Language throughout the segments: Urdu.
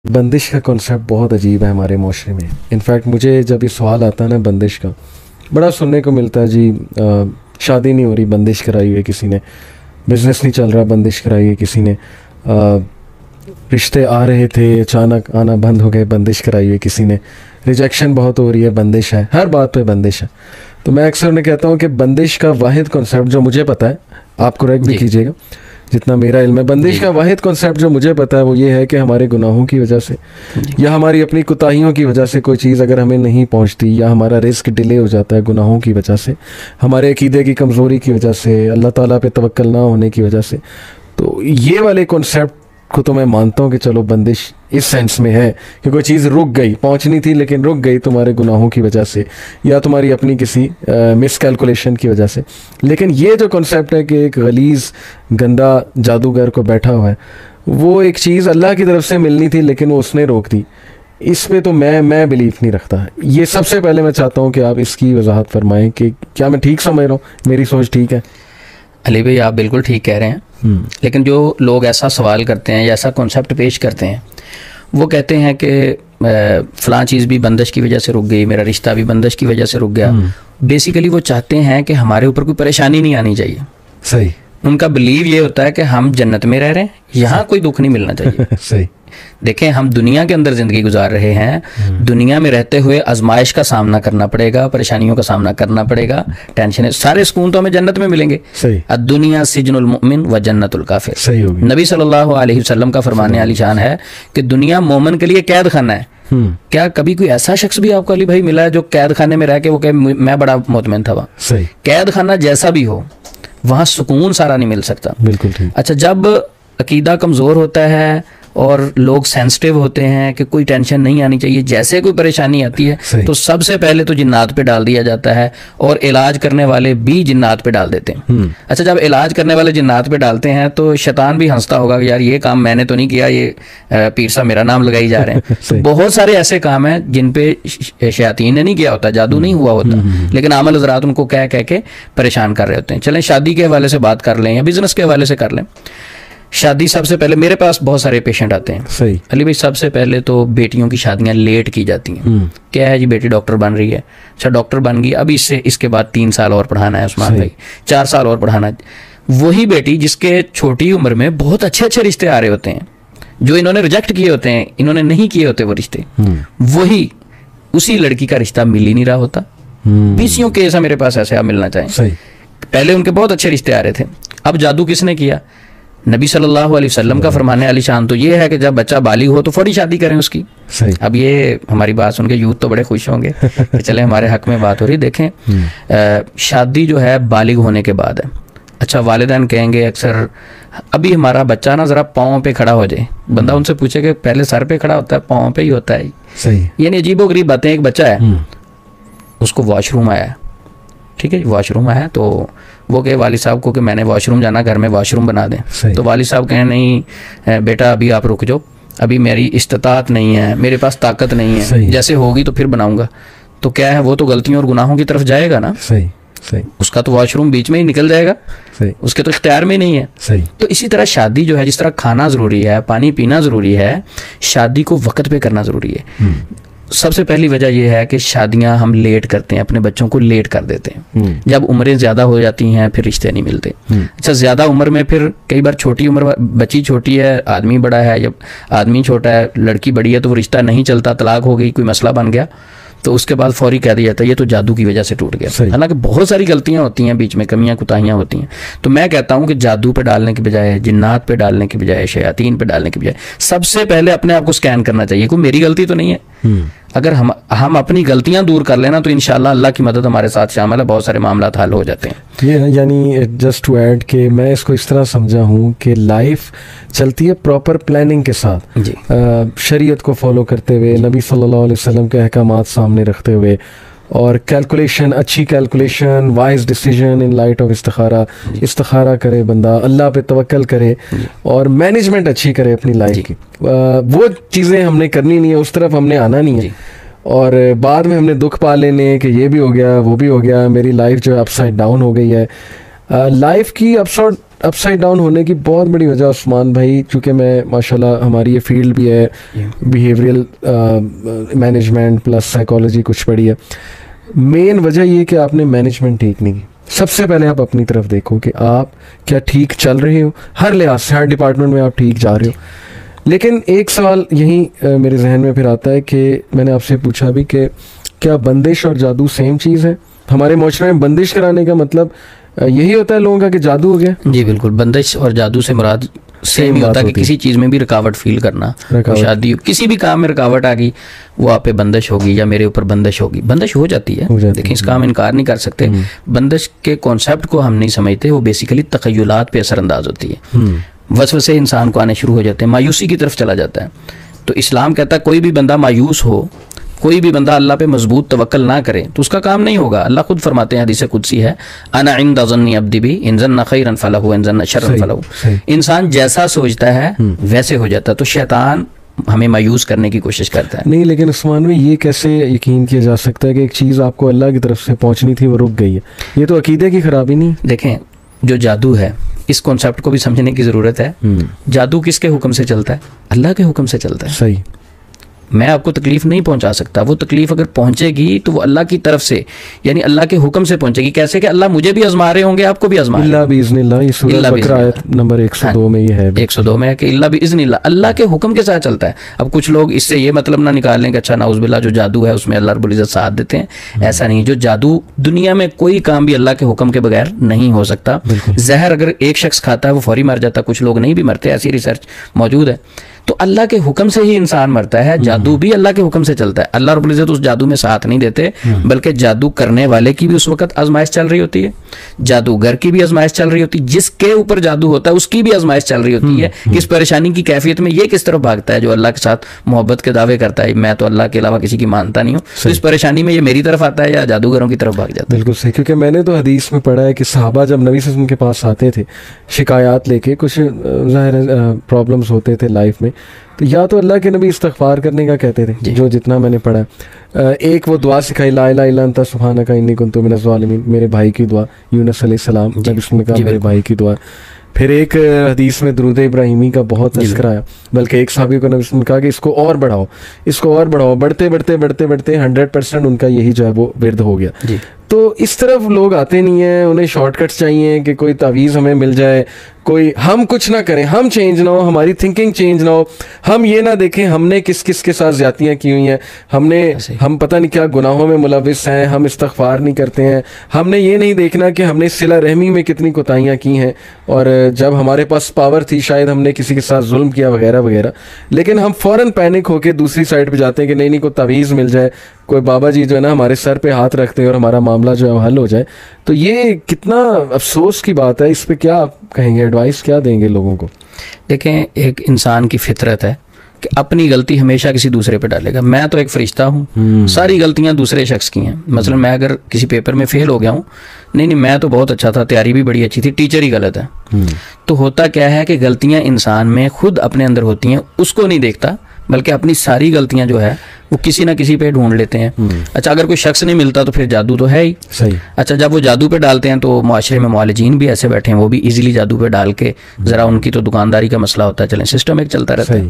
بندش کا کانسیپٹ بہت عجیب ہے ہمارے معاشرے میں. انفیکٹ مجھے جب یہ سوال آتا ہے نا بندش کا، بڑا سننے کو ملتا ہے، جی شادی نہیں ہو رہی بندش کرائی ہے کسی نے، بزنس نہیں چل رہا بندش کرائی ہے کسی نے، رشتے آ رہے تھے اچانک آنا بند ہو گئے بندش کرائی ہے کسی نے، ریجیکشن بہت ہو رہی ہے بندش ہے، ہر بات پہ بندش ہے. تو میں اکثر انہیں کہتا ہوں کہ بندش کا واحد کانسیپٹ جو مجھے پتہ ہے، آپ کریکٹ بھی کیجیے گا جتنا میرا علم ہے، بندش کا واحد کانسیپٹ جو مجھے پتہ ہے وہ یہ ہے کہ ہمارے گناہوں کی وجہ سے یا ہماری اپنی کوتاہیوں کی وجہ سے کوئی چیز اگر ہمیں نہیں پہنچتی، یا ہمارا رزق ڈیلے ہو جاتا ہے گناہوں کی وجہ سے، ہمارے عقیدے کی کمزوری کی وجہ سے، اللہ تعالیٰ پہ توکل نہ ہونے کی وجہ سے، تو یہ والے کانسیپٹ کو تو میں مانتا ہوں کہ چلو بندش اس سینس میں ہے کہ کوئی چیز رک گئی، پہنچنی تھی لیکن رک گئی تمہارے گناہوں کی وجہ سے یا تمہاری اپنی کسی مس کیلکولیشن کی وجہ سے. لیکن یہ جو کنسیپٹ ہے کہ ایک غلیظ گندا جادوگر کو بیٹھا ہوا ہے، وہ ایک چیز اللہ کی طرف سے ملنی تھی لیکن وہ اس نے روک دی، اس پہ تو میں بلیف نہیں رکھتا. یہ سب سے پہلے میں چاہتا ہوں کہ آپ اس کی وضاحت فرمائیں کہ کیا میں ٹھیک سمجھ رہا ہوں، میری سوچ ٹھیک ہے؟ علی بھائی آپ بالکل ٹھیک کہہ رہے ہیں، لیکن جو لوگ ایسا سوال کرتے ہیں یا ایسا کانسیپٹ پیش کرتے ہیں، وہ کہتے ہیں کہ فلاں چیز بھی بندش کی وجہ سے رک گئی، میرا رشتہ بھی بندش کی وجہ سے رک گیا. بیسیکلی وہ چاہتے ہیں کہ ہمارے اوپر کوئی پریشانی نہیں آنی چاہیے. صحیح. ان کا بلیو یہ ہوتا ہے کہ ہم جنت میں رہ رہے ہیں، یہاں کوئی دکھ نہیں ملنا چاہیے. صحیح. دیکھیں ہم دنیا کے اندر زندگی گزار رہے ہیں، دنیا میں رہتے ہوئے آزمائش کا سامنا کرنا پڑے گا، پریشانیوں کا سامنا کرنا پڑے گا، ٹینشن، سارے سکون تو ہمیں جنت میں ملیں گے. الدنیا سجن المؤمن و جنت الکافر. نبی صلی اللہ علیہ وسلم کا فرمان عالی شان ہے کہ دنیا مومن کے لیے قید خانہ ہے. کیا کبھی کوئی ایسا شخص بھی آپ کو علی بھائی ملا ہے جو قید خانے میں رہ کے وہ کہ میں بڑا مطمئن تھا وہاں؟ قید خانہ جیسا بھی ہو وہاں سکون سارا نہیں مل سکتا. بالکل ٹھیک. اچھا، جب عقیدہ کمزور ہوتا ہے اور لوگ سینسٹیو ہوتے ہیں کہ کوئی ٹینشن نہیں آنی چاہیے، جیسے کوئی پریشانی آتی ہے تو سب سے پہلے تو جنات پہ ڈال دیا جاتا ہے، اور علاج کرنے والے بھی جنات پہ ڈال دیتے ہیں. اچھا، جب علاج کرنے والے جنات پہ ڈالتے ہیں تو شیطان بھی ہنستا ہوگا کہ یار یہ کام میں نے تو نہیں کیا، یہ پیر صاحب میرا نام لگائی جا رہے ہیں. تو بہت سارے ایسے کام ہیں جن پہ شیاطین نے نہیں کیا ہوتا، جادو نہیں ہوا ہوتا، لیکن عامل حضرات ان کو کہہ کے پریشان کر رہے ہوتے ہیں. چلیں شادی کے حوالے سے بات کر لیں یا بزنس کے حوالے سے کر لیں. شادی سب سے پہلے، میرے پاس بہت سارے پیشنٹ آتے ہیں علی بھائی، سب سے پہلے تو بیٹیوں کی شادیاں لیٹ کی جاتی ہیں. کیا ہے جی، بیٹی ڈاکٹر بن رہی ہے، اچھا ڈاکٹر بن گئی، اب اس کے بعد 3 سال اور پڑھانا ہے عثمان بھائی، 4 سال اور پڑھانا ہے. وہی بیٹی جس کے چھوٹی عمر میں بہت اچھے رشتے آ رہے ہوتے ہیں، جو انہوں نے ریجیکٹ کیے ہوتے ہیں، انہوں نے نہیں کیے ہوتے وہ رشتے، وہی اسی لڑکی کا رشتہ مل ہی نہیں رہا ہوتا. 20 کیس ہے میرے پاس ایسے، آپ ملنا چاہیں. پہلے ان کے بہت اچھے رشتے آ رہے تھے، اب جادو کس نے کیا؟ نبی صلی اللہ علیہ وسلم کا فرمان علی شان تو یہ ہے کہ جب بچہ بالغ ہو تو فوری شادی کریں اس کی. اب یہ ہماری بات سن کے یوتھ تو بڑے خوش ہوں گے کہ چلے ہمارے حق میں بات ہو رہی. دیکھیں شادی جو ہے بالغ ہونے کے بعد ہے. اچھا، والدین کہیں گے اکثر ابھی ہمارا بچہ نا ذرا پاؤں پہ کھڑا ہو جائے، بندہ ان سے پوچھے کہ پہلے سر پہ کھڑا ہوتا ہے پاؤں پہ ہی ہوتا ہے؟ یعنی عجیب و غریب باتیں. ایک بچہ ہے، اس کو واش روم آیا، ٹھیک ہے، واش روم آیا تو وہ کہ والد صاحب کو کہ میں نے واش روم جانا، گھر میں واش روم بنا دیں. تو والد صاحب کہیں نہیں بیٹا ابھی آپ رک جاؤ، ابھی میری استطاعت نہیں ہے، میرے پاس طاقت نہیں ہے، جیسے ہوگی تو پھر بناؤں گا. تو کیا ہے، وہ تو غلطیوں اور گناہوں کی طرف جائے گا نا. اس کا تو واش روم بیچ میں ہی نکل جائے گا، اس کے تو اختیار میں نہیں ہے. تو اسی طرح شادی جو ہے، جس طرح کھانا ضروری ہے، پانی پینا ضروری ہے، شادی کو وقت پہ کرنا ضروری ہے. سب سے پہلی وجہ یہ ہے کہ شادیاں ہم لیٹ کرتے ہیں، اپنے بچوں کو لیٹ کر دیتے ہیں. جب عمریں زیادہ ہو جاتی ہیں پھر رشتے نہیں ملتے. اچھا، زیادہ عمر میں پھر کئی بار چھوٹی عمر، بچی چھوٹی ہے، آدمی بڑا ہے، جب آدمی چھوٹا ہے، لڑکی بڑی ہے، تو وہ رشتہ نہیں چلتا، طلاق ہو گئی، کوئی مسئلہ بن گیا تو اس کے بعد فوری کہہ دیا جاتا ہے یہ تو جادو کی وجہ سے ٹوٹ گیا. حالانکہ بہت ساری غلطیاں ہوتی ہیں بیچ میں، کمیاں کوتاہیاں ہوتی ہیں. تو میں کہتا ہوں کہ جادو پہ ڈالنے کے بجائے، جنات پہ ڈالنے کے بجائے، شیاطین پہ ڈالنے کے بجائے سب سے پہلے اپنے آپ کو سکین کرنا چاہیے، کوئی میری غلطی تو نہیں ہے. اگر ہم اپنی غلطیاں دور کر لینا تو انشاءاللہ اللہ کی مدد ہمارے ساتھ شامل ہے، بہت سارے معاملات حل ہو جاتے ہیں. یعنی جسٹ ٹو ایڈ کہ میں اس کو اس طرح سمجھا ہوں کہ لائف چلتی ہے پراپر پلاننگ کے ساتھ، شریعت کو فالو کرتے ہوئے، نبی صلی اللہ علیہ وسلم کے احکامات سامنے رکھتے ہوئے، اور کیلکولیشن، اچھی calculation, wise decision in light of استخارہ کرے بندہ، اللہ پہ توکل کرے اور مینجمنٹ اچھی کرے اپنی لائف کی. وہ چیزیں ہم نے کرنی نہیں ہے، اس طرف ہم نے آنا نہیں ہے، اور بعد میں ہم نے دکھ پا لینے کہ یہ بھی ہو گیا وہ بھی ہو گیا، میری لائف جو ہے اپ سائڈ ڈاؤن ہو گئی ہے. لائف کی اپ سائڈ ڈاؤن ہونے کی بہت بڑی وجہ عثمان بھائی، چونکہ میں ماشاءاللہ ہماری یہ فیلڈ بھی ہے بیہیویئرل مینجمنٹ پلس سائیکالوجی کچھ پڑھی ہے، مین وجہ یہ کہ آپ نے مینجمنٹ ٹھیک نہیں کی. سب سے پہلے آپ اپنی طرف دیکھو کہ آپ کیا ٹھیک چل رہے ہو، ہر لحاظ سے ہر ڈپارٹمنٹ میں آپ ٹھیک جا رہے ہو. لیکن ایک سوال یہیں میرے ذہن میں پھر آتا ہے کہ میں نے آپ سے پوچھا بھی کہ کیا بندش اور جادو سیم چیز ہے؟ ہمارے معاشرے میں بندش کرانے کا مطلب یہی ہوتا ہے لوگوں کا کہ جادو ہو گیا؟ جی بالکل، بندش اور جادو سے مراد سیم ہی ہوتا ہے کہ کسی چیز میں بھی رکاوٹ فیل کرنا، شادی کسی بھی کام میں رکاوٹ آ گئی، وہ آپ پہ بندش ہوگی یا میرے اوپر بندش ہوگی. بندش ہو جاتی ہے، لیکن اس کا ہم انکار نہیں کر سکتے. بندش کے کانسیپٹ کو ہم نہیں سمجھتے، وہ بیسیکلی تخیلات پہ اثر انداز ہوتی ہے. وسوسے انسان کو آنے شروع ہو جاتے ہیں، مایوسی کی طرف چلا جاتا ہے. تو اسلام کہتا ہے کوئی بھی بندہ مایوس ہو، کوئی بھی بندہ اللہ پہ مضبوط توکل نہ کرے تو اس کا کام نہیں ہوگا. اللہ خود فرماتے ہیں، حدیث قدسی ہے، انا عند ظن عبدی بی ان ظن خیرا فلہ وان ظن شرا فلہ. انسان جیسا سوچتا ہے ویسے ہو جاتا ہے. تو شیطان ہمیں مایوس کرنے کی کوشش کرتا ہے. نہیں، لیکن عثمان میں یہ کیسے یقین کیا جا سکتا ہے کہ ایک چیز آپ کو اللہ کی طرف سے پہنچنی تھی وہ رک گئی ہے؟ یہ تو عقیدے کی خرابی نہیں؟ دیکھیں، جو جادو ہے اس کانسیپٹ کو بھی سمجھنے کی ضرورت ہے. جادو کس کے حکم سے چلتا ہے؟ اللہ کے حکم سے چلتا ہے. صحیح. میں آپ کو تکلیف نہیں پہنچا سکتا، وہ تکلیف اگر پہنچے گی تو وہ اللہ کی طرف سے، یعنی اللہ کے حکم سے پہنچے گی. کیسے کہ اللہ مجھے بھی آزما رہے ہوں گے، آپ کو بھی آزما رہے ہیں. اللہ باذن اللہ، یہ سورہ بقرہ آیت نمبر 102 میں یہ ہے، 102 میں ہے کہ اللہ باذن اللہ، اللہ کے حکم کے ساتھ چلتا ہے. اب کچھ لوگ اس سے یہ مطلب نہ نکال لیں کہ اچھا نعوذ باللہ جو جادو ہے اس میں اللہ رب العزت ساتھ دیتے ہیں. ایسا نہیں. جو جادو دنیا میں کوئی کام بھی اللہ کے حکم کے بغیر نہیں ہو سکتا. زہر اگر ایک شخص کھاتا ہے وہ فوری مر جاتا ہے، کچھ لوگ نہیں بھی مرتے، ایسی ریسرچ موجود ہے. تو اللہ کے حکم سے ہی انسان مرتا ہے. جادو بھی اللہ کے حکم سے چلتا ہے. اللہ رب العزت اس جادو میں ساتھ نہیں دیتے، بلکہ جادو کرنے والے کی بھی اس وقت آزمائش چل رہی ہوتی ہے، جادوگر کی بھی آزمائش چل رہی ہوتی ہے، جس کے اوپر جادو ہوتا ہے اس کی بھی آزمائش چل رہی ہوتی ہے کہ اس پریشانی کی کیفیت میں یہ کس طرف بھاگتا ہے. جو اللہ کے ساتھ محبت کے دعوے کرتا ہے، میں تو اللہ کے علاوہ کسی کی مانتا نہیں ہوں، تو اس پریشانی میں یہ میری طرف آتا ہے یا جادوگروں کی طرف بھاگ جاتا ہے. بالکل صحیح. کیونکہ میں نے تو حدیث میں پڑھا ہے کہ صحابہ جب نبی صلی اللہ علیہ وسلم کے پاس آتے تھے شکایات لے کے، کچھ ظاہر پرابلمس ہوتے تھے لائف میں، تو یا تو اللہ کے نبی استغفار کرنے کا کہتے تھے، جو جتنا میں نے پڑھا ہے. ایک وہ دعا سکھائی، لا الہ الا انت سبحانک انی کنت من الظالمین، میرے بھائی کی دعا، یونس علیہ السلام نبی صلی اللہ علیہ وسلم نے کہا میرے بھائی کی دعا. پھر ایک حدیث میں درود ابراہیمی کا بہت تذکرہ آیا، بلکہ ایک صحابی کو نبی صلی اللہ علیہ وسلم نے کہا کہ اس کو اور بڑھاؤ، اس کو اور بڑھاؤ. بڑھتے بڑھتے بڑھتے بڑھتے 100% ان کا یہی جو ہے وہ ورد ہو گیا. تو اس طرف لوگ آتے نہیں ہیں، انہیں شارٹ کٹس چاہیے کہ کوئی تعویذ ہمیں مل جائے، کوئی ہم کچھ نہ کریں، ہم چینج نہ ہو، ہماری تھنکنگ چینج نہ ہو، ہم یہ نہ دیکھیں ہم نے کس کس کے ساتھ زیادتیاں کی ہوئی ہیں، ہم پتہ نہیں کیا گناہوں میں ملوث ہیں، ہم استغفار نہیں کرتے ہیں. ہم نے یہ نہیں دیکھنا کہ ہم نے صلہ رحمی میں کتنی کوتاہیاں کی ہیں، اور جب ہمارے پاس پاور تھی شاید ہم نے کسی کے ساتھ ظلم کیا وغیرہ وغیرہ. لیکن ہم فوراً پینک ہو کے دوسری سائڈ پہ جاتے ہیں کہ نہیں کوئی تعویذ مل جائے، کوئی بابا جی جو ہے نا ہمارے سر پہ ہاتھ رکھتے ہیں اور ہمارا معاملہ جو ہے حل ہو جائے. تو یہ کتنا افسوس کی بات ہے. اس پہ کیا آپ کہیں گے، ایڈوائس کیا دیں گے لوگوں کو؟ دیکھیں، ایک انسان کی فطرت ہے کہ اپنی غلطی ہمیشہ کسی دوسرے پہ ڈالے گا. میں تو ایک فرشتہ ہوں، ساری غلطیاں دوسرے شخص کی ہیں. مثلا میں اگر کسی پیپر میں فیل ہو گیا ہوں، نہیں میں تو بہت اچھا تھا، تیاری بھی بڑی اچھی تھی، ٹیچر ہی غلط ہے. تو ہوتا کیا ہے کہ غلطیاں انسان میں خود اپنے اندر ہوتی ہیں، اس کو نہیں دیکھتا، بلکہ اپنی ساری غلطیاں جو ہے وہ کسی نہ کسی پہ ڈھونڈ لیتے ہیں. اچھا اگر کوئی شخص نہیں ملتا تو پھر جادو تو ہے ہی. اچھا جب وہ جادو پہ ڈالتے ہیں تو معاشرے میں معالجین بھی ایسے بیٹھے ہیں، وہ بھی ایزیلی جادو پہ ڈال کے، ذرا ان کی تو دکانداری کا مسئلہ ہوتا ہے، چلیں سسٹم ایک چلتا رہتا ہے.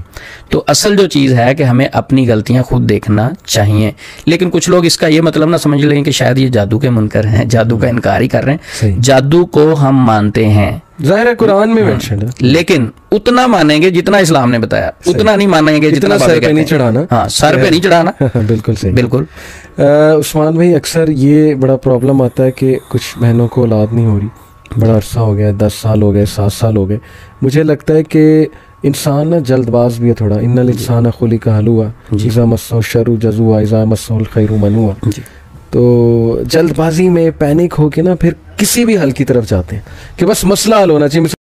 تو اصل جو چیز ہے کہ ہمیں اپنی غلطیاں خود دیکھنا چاہیے. لیکن کچھ لوگ اس کا یہ مطلب نہ سمجھ لیں کہ شاید یہ جادو کے منکر ہیں، جادو کا انکار ہی کر رہے ہیں. جادو کو ہم مانتے ہیں، ظاہر ہے قرآن میں مینشن ہے، لیکن اتنا مانیں گے جتنا اسلام نے بتایا، اتنا نہیں مانیں گے جتنا سر پہ نہیں چڑھانا. ہاں، سر پہ نہیں چڑھانا. بالکل صحیح. بالکل. عثمان بھائی، اکثر یہ بڑا پرابلم آتا ہے کہ کچھ بہنوں کو اولاد نہیں ہو رہی، بڑا عرصہ ہو گیا، 10 سال ہو گئے، 7 سال ہو گئے. مجھے لگتا ہے کہ انسان نا جلد باز بھی ہے تھوڑا. ان الانسان خلق ہلوعا اذا مسہ الشر جزوعا اذا مسہ الخیر منوعا. تو جلد بازی میں پینک ہو کے نا پھر کسی بھی حل کی طرف جاتے ہیں کہ بس مسئلہ حل ہونا چاہیے.